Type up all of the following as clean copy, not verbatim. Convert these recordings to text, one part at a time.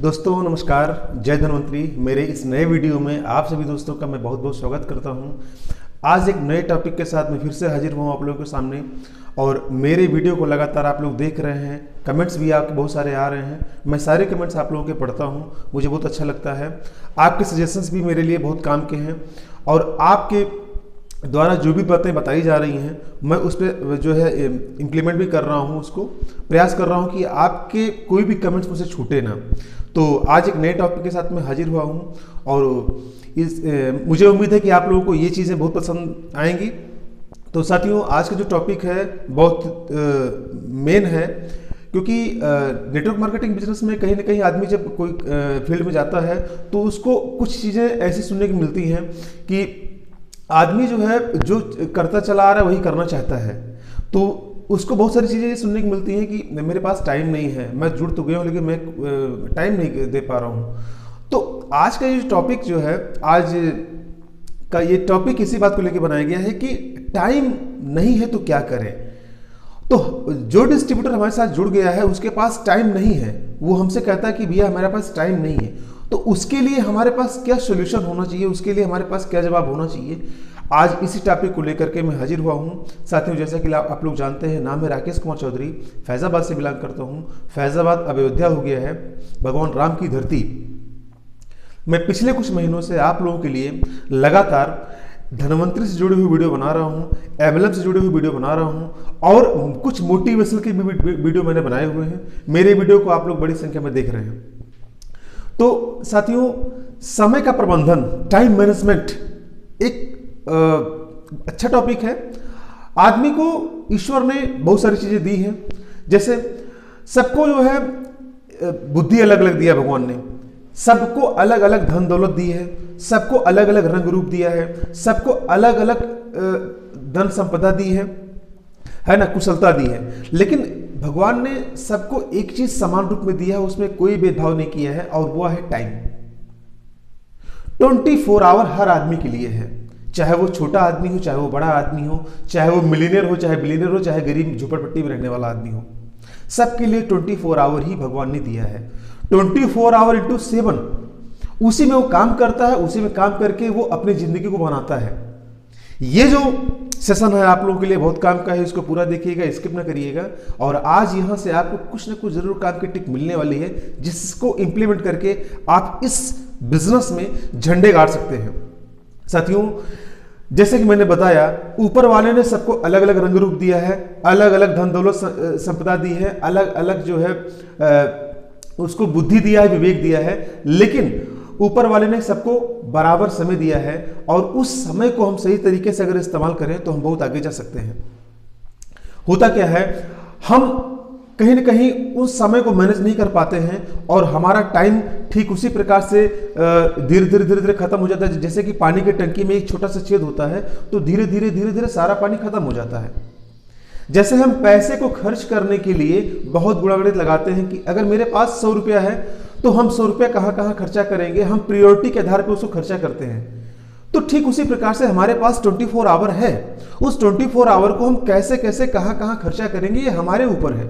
दोस्तों नमस्कार, जय धन्वंतरी। मेरे इस नए वीडियो में आप सभी दोस्तों का मैं बहुत बहुत स्वागत करता हूं। आज एक नए टॉपिक के साथ मैं फिर से हाजिर हुआ आप लोगों के सामने और मेरे वीडियो को लगातार आप लोग देख रहे हैं। कमेंट्स भी आपके बहुत सारे आ रहे हैं। मैं सारे कमेंट्स आप लोगों के पढ़ता हूं, मुझे बहुत अच्छा लगता है। आपके सजेशंस भी मेरे लिए बहुत काम के हैं और आपके द्वारा जो भी बातें बताई जा रही हैं मैं उस पर जो है इम्प्लीमेंट भी कर रहा हूं, उसको प्रयास कर रहा हूं कि आपके कोई भी कमेंट्स मुझसे छूटे ना। तो आज एक नए टॉपिक के साथ मैं हाजिर हुआ हूं और मुझे उम्मीद है कि आप लोगों को ये चीज़ें बहुत पसंद आएंगी। तो साथियों, आज का जो टॉपिक है बहुत मेन है, क्योंकि नेटवर्क मार्केटिंग बिजनेस में कहीं ना कहीं आदमी जब कोई फील्ड में जाता है तो उसको कुछ चीज़ें ऐसी सुनने को मिलती हैं कि आदमी जो है जो करता चला आ रहा है वही करना चाहता है। तो उसको बहुत सारी चीज़ें सुनने को मिलती हैं कि मेरे पास टाइम नहीं है, मैं जुड़ तो गया हूँ लेकिन मैं टाइम नहीं दे पा रहा हूँ। तो आज का ये टॉपिक जो है, आज का ये टॉपिक इसी बात को लेकर बनाया गया है कि टाइम नहीं है तो क्या करें। तो जो डिस्ट्रीब्यूटर हमारे साथ जुड़ गया है उसके पास टाइम नहीं है, वो हमसे कहता है कि भैया हमारे पास टाइम नहीं है, तो उसके लिए हमारे पास क्या सोल्यूशन होना चाहिए, उसके लिए हमारे पास क्या जवाब होना चाहिए। आज इसी टॉपिक को लेकर के मैं हाजिर हुआ हूँ। साथियों, जैसा कि आप लोग जानते हैं, नाम है राकेश कुमार चौधरी, फैज़ाबाद से बिलोंग करता हूँ। फैज़ाबाद अब अयोध्या हो गया है, भगवान राम की धरती। मैं पिछले कुछ महीनों से आप लोगों के लिए लगातार धनवंतरी से जुड़ी हुई वीडियो बना रहा हूँ, एमएलएम से जुड़ी हुई वीडियो बना रहा हूँ और कुछ मोटिवेशनल के भी वीडियो मैंने बनाए हुए हैं। मेरे वीडियो को आप लोग बड़ी संख्या में देख रहे हैं। तो साथियों, समय का प्रबंधन, टाइम मैनेजमेंट एक अच्छा टॉपिक है। आदमी को ईश्वर ने बहुत सारी चीजें दी हैं, जैसे सबको जो है बुद्धि अलग अलग दिया भगवान ने, सबको अलग अलग धन दौलत दी है, सबको अलग अलग रंग रूप दिया है, सबको अलग अलग धन संपदा दी है ना, कुशलता दी है। लेकिन भगवान ने सबको एक चीज समान रूप में दिया है, उसमें कोई भेदभाव नहीं किया है और वो है टाइम। 24 आवर हर आदमी के लिए है, चाहे वो छोटा आदमी हो, चाहे वो बड़ा आदमी हो, चाहे वो मिलीनियर हो, चाहे बिलीनियर हो, चाहे गरीब झोपड़पट्टी में रहने वाला आदमी हो, सबके लिए 24 आवर ही भगवान ने दिया है। 24 आवर इंटू 7 उसी में वो काम करता है, उसी में काम करके वो अपनी जिंदगी को बनाता है। ये जो सेशन है आप लोगों के लिए बहुत काम का है, इसको पूरा देखिएगा, स्किप ना करिएगा। और आज यहाँ से आपको कुछ ना कुछ जरूर काम की टिक मिलने वाली है, जिसको इंप्लीमेंट करके आप इस बिजनेस में झंडे गाड़ सकते हैं। साथियों, जैसे कि मैंने बताया, ऊपर वाले ने सबको अलग अलग रंग रूप दिया है, अलग अलग धन दौलत संपदा दी है, अलग अलग जो है उसको बुद्धि दिया है, विवेक दिया है, लेकिन ऊपर वाले ने सबको बराबर समय दिया है और उस समय को हम सही तरीके से अगर इस्तेमाल करें तो हम बहुत आगे जा सकते हैं। होता क्या है, हम कहीं ना कहीं उस समय को मैनेज नहीं कर पाते हैं और हमारा टाइम ठीक उसी प्रकार से धीरे धीरे खत्म हो जाता है। जैसे कि पानी की टंकी में एक छोटा सा छेद होता है तो धीरे धीरे सारा पानी खत्म हो जाता है। जैसे हम पैसे को खर्च करने के लिए बहुत गुणागणित लगाते हैं कि अगर मेरे पास 100 रुपया है तो हम 100 रुपया कहाँ कहाँ खर्चा करेंगे, हम प्रायोरिटी के आधार पर उसको खर्चा करते हैं। तो ठीक उसी प्रकार से हमारे पास 24 आवर है, उस 24 आवर को हम कैसे कैसे कहाँ कहाँ खर्चा करेंगे ये हमारे ऊपर है।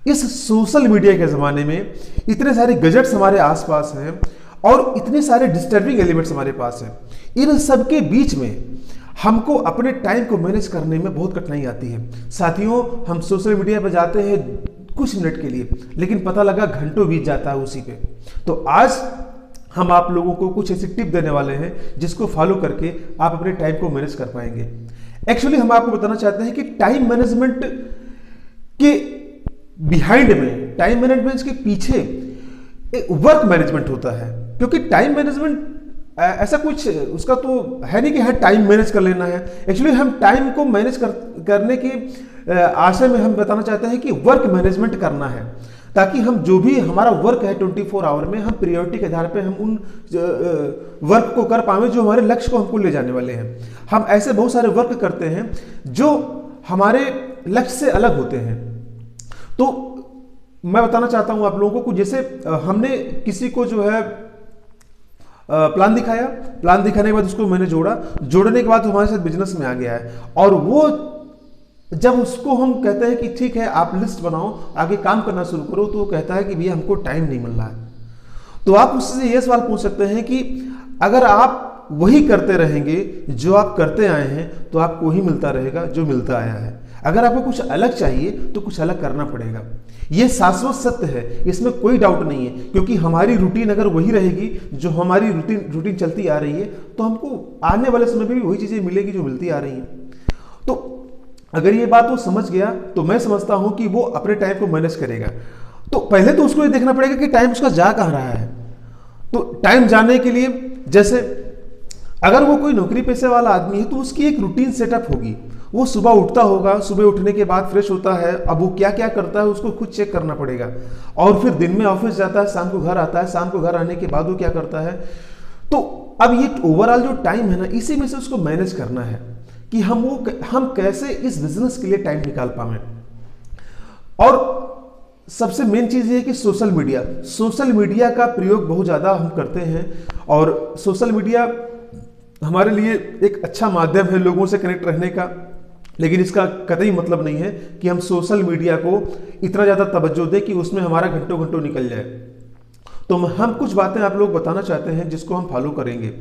इस सोशल मीडिया के ज़माने में इतने सारे गैजेट्स हमारे आसपास हैं और इतने सारे डिस्टर्बिंग एलिमेंट्स हमारे पास हैं, इन सब के बीच में हमको अपने टाइम को मैनेज करने में बहुत कठिनाई आती है। साथियों, हम सोशल मीडिया पर जाते हैं कुछ मिनट के लिए, लेकिन पता लगा घंटों बीत जाता है उसी पे। तो आज हम आप लोगों को कुछ ऐसी टिप देने वाले हैं जिसको फॉलो करके आप अपने टाइम को मैनेज कर पाएंगे। एक्चुअली हम आपको बताना चाहते हैं कि टाइम मैनेजमेंट के बिहाइंड में, टाइम मैनेजमेंट के पीछे एक वर्क मैनेजमेंट होता है। क्योंकि टाइम मैनेजमेंट ऐसा कुछ उसका तो है नहीं कि हर टाइम मैनेज कर लेना है। एक्चुअली हम टाइम को मैनेज करने के आशय में हम बताना चाहते हैं कि वर्क मैनेजमेंट करना है, ताकि हम जो भी हमारा वर्क है 24 आवर में, हम प्रायोरिटी के आधार पे हम उन वर्क को कर पाए जो हमारे लक्ष्य को हमको ले जाने वाले हैं। हम ऐसे बहुत सारे वर्क करते हैं जो हमारे लक्ष्य से अलग होते हैं। तो मैं बताना चाहता हूं आप लोगों को, जैसे हमने किसी को जो है प्लान दिखाया, प्लान दिखाने के बाद उसको मैंने जोड़ने के बाद हमारे साथ बिजनेस में आ गया है, और वो जब उसको हम कहते हैं कि ठीक है आप लिस्ट बनाओ, आगे काम करना शुरू करो, तो वो कहता है कि भैया हमको टाइम नहीं मिल रहा है। तो आप उससे ये सवाल पूछ सकते हैं कि अगर आप वही करते रहेंगे जो आप करते आए हैं तो आपको वही मिलता रहेगा जो मिलता आया है। अगर आपको कुछ अलग चाहिए तो कुछ अलग करना पड़ेगा। यह शाश्वत सत्य है, इसमें कोई डाउट नहीं है, क्योंकि हमारी रूटीन अगर वही रहेगी जो हमारी रूटीन चलती आ रही है तो हमको आने वाले समय में भी वही चीजें मिलेगी जो मिलती आ रही हैं। तो अगर ये बात वो समझ गया तो मैं समझता हूं कि वो अपने टाइम को मैनेज करेगा। तो पहले तो उसको ये देखना पड़ेगा कि टाइम उसका जा कहाँ रहा है। तो टाइम जाने के लिए, जैसे अगर वो कोई नौकरी पेशे वाला आदमी है तो उसकी एक रूटीन सेटअप होगी। वो सुबह उठता होगा, सुबह उठने के बाद फ्रेश होता है, अब वो क्या क्या करता है उसको खुद चेक करना पड़ेगा। और फिर दिन में ऑफिस जाता है, शाम को घर आता है, शाम को घर आने के बाद वो क्या करता है। तो अब ये ओवरऑल जो टाइम है ना, इसी में से उसको मैनेज करना है कि हम कैसे इस बिजनेस के लिए टाइम निकाल पाए। और सबसे मेन चीज ये है कि सोशल मीडिया का प्रयोग बहुत ज्यादा हम करते हैं, और सोशल मीडिया हमारे लिए एक अच्छा माध्यम है लोगों से कनेक्ट रहने का, लेकिन इसका कतई मतलब नहीं है कि हम सोशल मीडिया को इतना ज्यादा तवज्जो दें कि उसमें हमारा घंटों घंटों निकल जाए। तो हम कुछ बातें आप लोग बताना चाहते हैं जिसको हम फॉलो करेंगे।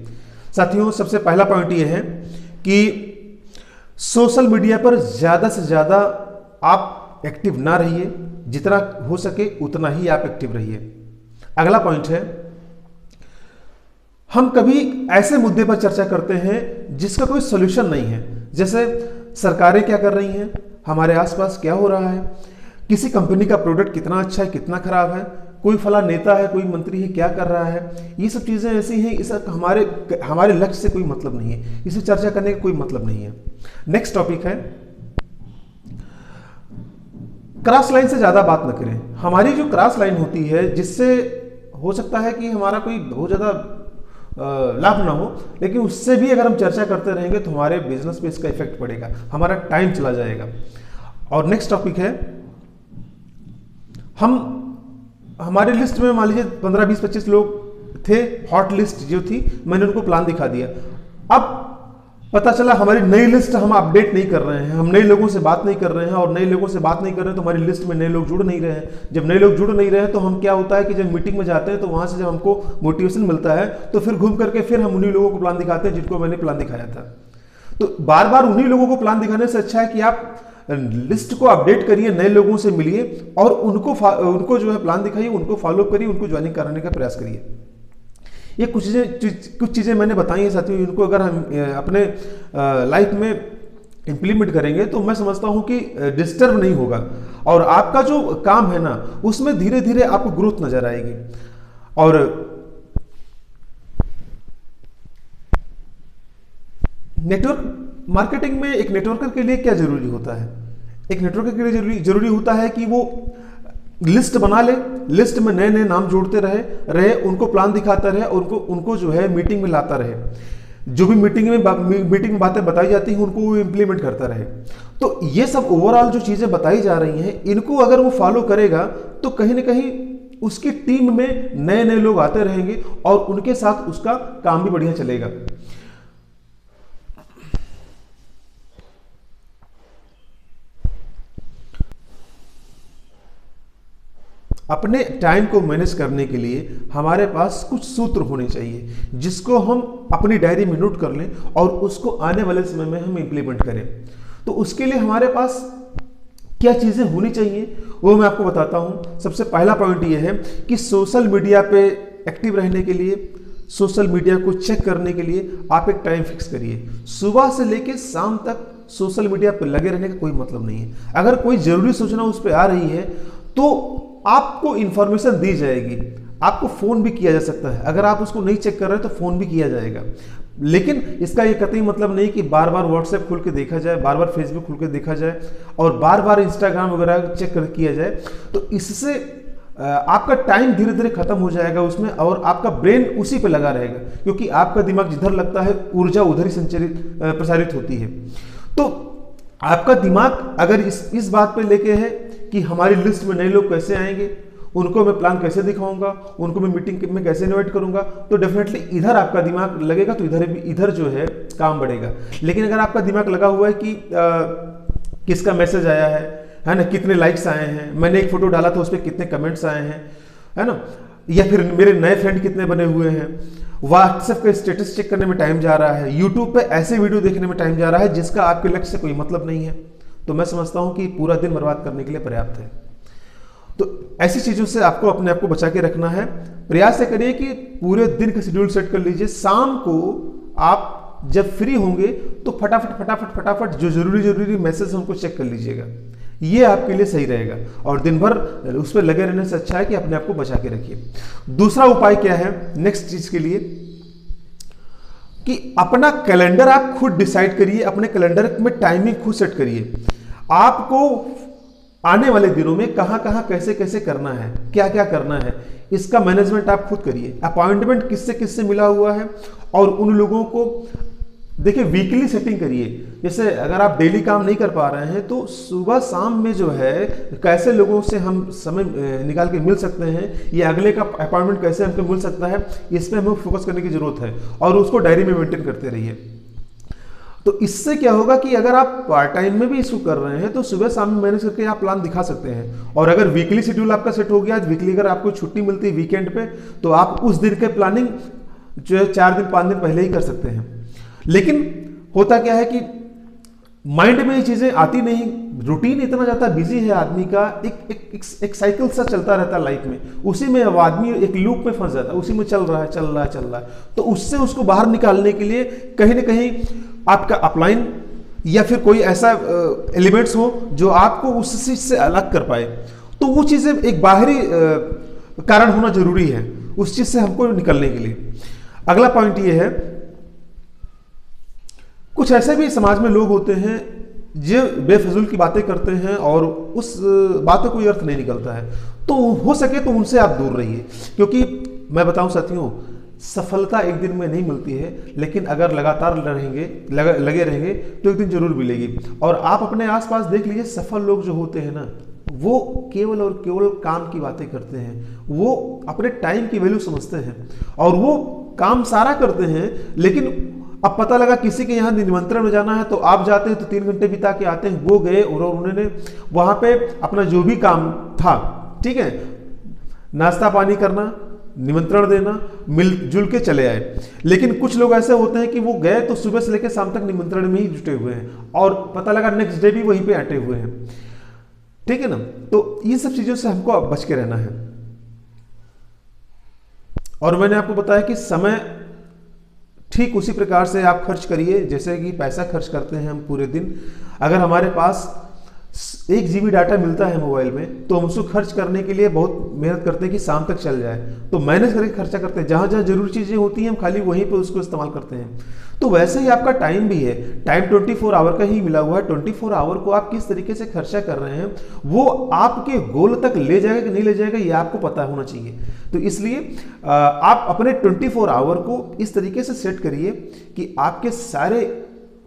साथियों, सबसे पहला पॉइंट ये है कि सोशल मीडिया पर ज्यादा से ज्यादा आप एक्टिव ना रहिए, जितना हो सके उतना ही आप एक्टिव रहिए। अगला पॉइंट है, हम कभी ऐसे मुद्दे पर चर्चा करते हैं जिसका कोई सॉल्यूशन नहीं है। जैसे सरकारें क्या कर रही हैं, हमारे आसपास क्या हो रहा है, किसी कंपनी का प्रोडक्ट कितना अच्छा है कितना खराब है, कोई फला नेता है कोई मंत्री है क्या कर रहा है। ये सब चीजें ऐसी हैं, इस हमारे लक्ष्य से कोई मतलब नहीं है, इसे चर्चा करने का कोई मतलब नहीं है। नेक्स्ट टॉपिक है, क्रॉस लाइन से ज्यादा बात न करें। हमारी जो क्रॉस लाइन होती है जिससे हो सकता है कि हमारा कोई बहुत ज्यादा लाभ ना हो, लेकिन उससे भी अगर हम चर्चा करते रहेंगे तो हमारे बिजनेस पे इसका इफेक्ट पड़ेगा, हमारा टाइम चला जाएगा। और नेक्स्ट टॉपिक है, हमारे लिस्ट में मान लीजिए 15 20 25 लोग थे, हॉट लिस्ट जो थी, मैंने उनको प्लान दिखा दिया। अब पता चला हमारी नई लिस्ट हम अपडेट नहीं कर रहे हैं, हम नए लोगों से बात नहीं कर रहे हैं, और नए लोगों से बात नहीं कर रहे हैं तो हमारी लिस्ट में नए लोग जुड़ नहीं रहे हैं। जब नए लोग जुड़ नहीं रहे हैं तो हम क्या होता है कि जब मीटिंग में जाते हैं तो वहां से जब हमको मोटिवेशन मिलता है तो फिर घूम करके फिर हम उन्हीं लोगों को प्लान दिखाते हैं जिनको मैंने प्लान दिखाया था। तो बार बार उन्हीं लोगों को प्लान दिखाने से अच्छा है कि आप लिस्ट को अपडेट करिए, नए लोगों से मिलिए और उनको जो है प्लान दिखाइए, उनको फॉलो करिए, उनको ज्वाइनिंग कराने का प्रयास कुछ चीज़ें मैंने बताई हैं साथियों, इनको अगर हम अपने लाइफ में इंप्लीमेंट करेंगे तो मैं समझता हूं कि डिस्टर्ब नहीं होगा, और आपका जो काम है ना उसमें धीरे धीरे आपको ग्रोथ नजर आएगी। और नेटवर्क मार्केटिंग में एक नेटवर्कर के लिए क्या जरूरी होता है, एक नेटवर्कर के लिए जरूरी होता है कि वो लिस्ट बना ले, लिस्ट में नए नए नाम जोड़ते रहे, उनको प्लान दिखाता रहे, और उनको जो है मीटिंग में लाता रहे, जो भी मीटिंग में बातें बताई जाती हैं उनको वो इम्प्लीमेंट करता रहे। तो ये सब ओवरऑल जो चीजें बताई जा रही हैं, इनको अगर वो फॉलो करेगा तो कहीं ना कहीं उसकी टीम में नए नए लोग आते रहेंगे और उनके साथ उसका काम भी बढ़िया चलेगा। अपने टाइम को मैनेज करने के लिए हमारे पास कुछ सूत्र होने चाहिए जिसको हम अपनी डायरी में नोट कर लें और उसको आने वाले समय में हम इंप्लीमेंट करें। तो उसके लिए हमारे पास क्या चीजें होनी चाहिए वो मैं आपको बताता हूं। सबसे पहला पॉइंट ये है कि सोशल मीडिया पे एक्टिव रहने के लिए, सोशल मीडिया को चेक करने के लिए आप एक टाइम फिक्स करिए। सुबह से लेकर शाम तक सोशल मीडिया पर लगे रहने का कोई मतलब नहीं है। अगर कोई जरूरी सूचना उस पर आ रही है तो आपको इंफॉर्मेशन दी जाएगी, आपको फोन भी किया जा सकता है, अगर आप उसको नहीं चेक कर रहे तो फोन भी किया जाएगा। लेकिन इसका ये कतई मतलब नहीं कि बार बार व्हाट्सएप खोल के देखा जाए, बार बार फेसबुक खोल के देखा जाए और बार बार इंस्टाग्राम वगैरह चेक किया जाए। तो इससे आपका टाइम धीरे धीरे खत्म हो जाएगा उसमें, और आपका ब्रेन उसी पे लगा रहेगा, क्योंकि आपका दिमाग जिधर लगता है ऊर्जा उधर ही प्रसारित होती है। तो आपका दिमाग अगर इस बात पे लेके है कि हमारी लिस्ट में नए लोग कैसे आएंगे, उनको मैं प्लान कैसे दिखाऊंगा, उनको मैं मीटिंग में कैसे इनवाइट करूंगा, तो डेफिनेटली इधर आपका दिमाग लगेगा, तो इधर जो है काम बढ़ेगा। लेकिन अगर आपका दिमाग लगा हुआ है कि किसका मैसेज आया है ना, कितने लाइक्स आए हैं, मैंने एक फोटो डाला था उस पर कितने कमेंट्स आए हैं, है ना, या फिर मेरे नए फ्रेंड कितने बने हुए हैं, व्हाट्सएप का स्टेटस चेक करने में टाइम जा रहा है, यूट्यूब पे ऐसे वीडियो देखने में टाइम जा रहा है जिसका आपके लक्ष्य से कोई मतलब नहीं है, तो मैं समझता हूं कि पूरा दिन बर्बाद करने के लिए पर्याप्त है। तो ऐसी चीजों से आपको अपने आप को बचा के रखना है। प्रयास करिए कि पूरे दिन का शेड्यूल सेट कर लीजिए, शाम को आप जब फ्री होंगे तो फटाफट फटाफट फटाफट जो जरूरी मैसेज उनको चेक कर लीजिएगा, ये आपके लिए सही रहेगा। और दिन भर उस पर लगे रहने से अच्छा है कि अपने आप को बचा के रखिए। दूसरा उपाय क्या है नेक्स्ट चीज के लिए, कि अपना कैलेंडर आप खुद डिसाइड करिए, अपने कैलेंडर में टाइमिंग खुद सेट करिए। आपको आने वाले दिनों में कहां कहां कैसे कैसे करना है, क्या क्या करना है, इसका मैनेजमेंट आप खुद करिए। अपॉइंटमेंट किससे किससे मिला हुआ है, और उन लोगों को देखिए वीकली सेटिंग करिए। जैसे अगर आप डेली काम नहीं कर पा रहे हैं तो सुबह शाम में जो है कैसे लोगों से हम समय निकाल के मिल सकते हैं, ये अगले का अपॉइंटमेंट कैसे हमको मिल सकता है, इस पर हमें फोकस करने की जरूरत है, और उसको डायरी में मेंटेन करते रहिए। तो इससे क्या होगा कि अगर आप पार्ट टाइम में भी इसको कर रहे हैं तो सुबह शाम में मैनेज करके आप प्लान दिखा सकते हैं। और अगर वीकली शेड्यूल आपका सेट हो गया, वीकली अगर आपको छुट्टी मिलती है वीकेंड पे, तो आप उस दिन के प्लानिंग जो है 4 दिन 5 दिन पहले ही कर सकते हैं। लेकिन होता क्या है कि माइंड में ये चीजें आती नहीं, रूटीन इतना ज्यादा बिजी है आदमी का, एक साइकिल सा चलता रहता है लाइफ में, उसी में अब आदमी एक लूप में फंस जाता है, उसी में चल रहा है। तो उससे उसको बाहर निकालने के लिए कहीं ना कहीं आपका अपलाइन या फिर कोई ऐसा एलिमेंट्स हो जो आपको उस चीज से अलग कर पाए, तो वो चीजें एक बाहरी कारण होना जरूरी है उस चीज से हमको निकलने के लिए। अगला पॉइंट ये है, कुछ ऐसे भी समाज में लोग होते हैं जो बेफजूल की बातें करते हैं और उस बात का कोई अर्थ नहीं निकलता है, तो हो सके तो उनसे आप दूर रहिए। क्योंकि मैं बताऊं साथियों, सफलता एक दिन में नहीं मिलती है, लेकिन अगर लगातार लगे रहेंगे तो एक दिन जरूर मिलेगी। और आप अपने आसपास देख लीजिए, सफल लोग जो होते हैं ना, वो केवल और केवल काम की बातें करते हैं, वो अपने टाइम की वैल्यू समझते हैं और वो काम सारा करते हैं। लेकिन अब पता लगा किसी के यहाँ निमंत्रण में जाना है तो आप जाते हैं तो 3 घंटे बिता के आते हैं, वो गए और उन्होंने वहां पे अपना जो भी काम था, ठीक है, नाश्ता पानी करना, निमंत्रण देना, मिलजुल के चले आए। लेकिन कुछ लोग ऐसे होते हैं कि वो गए तो सुबह से लेकर शाम तक निमंत्रण में ही जुटे हुए हैं और पता लगा नेक्स्ट डे भी वहीं पे अटे हुए हैं, ठीक है ना। तो ये सब चीजों से हमको बच के रहना है। और मैंने आपको बताया कि समय ठीक उसी प्रकार से आप खर्च करिए जैसे कि पैसा खर्च करते हैं हम पूरे दिन। अगर हमारे पास 1 GB डाटा मिलता है मोबाइल में, तो हम उसको खर्च करने के लिए बहुत मेहनत करते हैं कि शाम तक चल जाए, तो मैनेज करके खर्चा करते हैं। जहां जहां जरूरी चीजें होती हैं हम खाली वहीं पे उसको इस्तेमाल करते हैं। तो वैसे ही आपका टाइम भी है, टाइम 24 आवर का ही मिला हुआ है। 24 आवर को आप किस तरीके से खर्चा कर रहे हैं वो आपके गोल तक ले जाएगा कि नहीं ले जाएगा, ये आपको पता होना चाहिए। तो इसलिए आप अपने 24 आवर को इस तरीके से सेट करिए कि आपके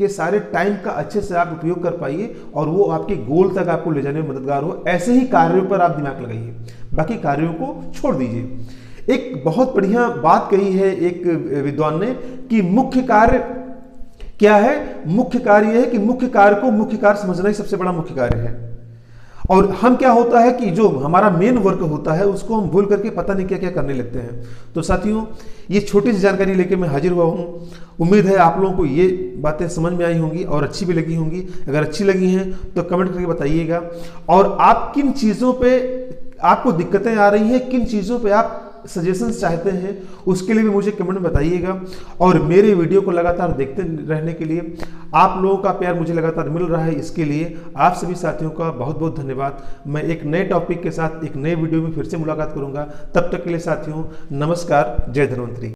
सारे टाइम का अच्छे से आप उपयोग कर पाइए और वो आपके गोल तक आपको ले जाने में मददगार हो। ऐसे ही कार्यों पर आप दिमाग लगाइए, बाकी कार्यों को छोड़ दीजिए। एक बहुत बढ़िया बात कही है एक विद्वान ने कि मुख्य कार्य क्या है, मुख्य कार्य यह है कि मुख्य कार्य को मुख्य कार्य समझना ही सबसे बड़ा मुख्य कार्य है। और हम क्या होता है कि जो हमारा मेन वर्क होता है उसको हम भूल करके पता नहीं क्या क्या करने लगते हैं। तो साथियों, ये छोटी सी जानकारी लेके मैं हाजिर हुआ हूँ। उम्मीद है आप लोगों को ये बातें समझ में आई होंगी और अच्छी भी लगी होंगी। अगर अच्छी लगी हैं तो कमेंट करके बताइएगा। और आप किन चीज़ों पे आपको दिक्कतें आ रही हैं, किन चीज़ों पे आप सजेशंस चाहते हैं, उसके लिए भी मुझे कमेंट में बताइएगा। और मेरे वीडियो को लगातार देखते रहने के लिए आप लोगों का प्यार मुझे लगातार मिल रहा है, इसके लिए आप सभी साथियों का बहुत बहुत धन्यवाद। मैं एक नए टॉपिक के साथ एक नए वीडियो में फिर से मुलाकात करूंगा। तब तक के लिए साथियों नमस्कार, जय धन्वंतरी।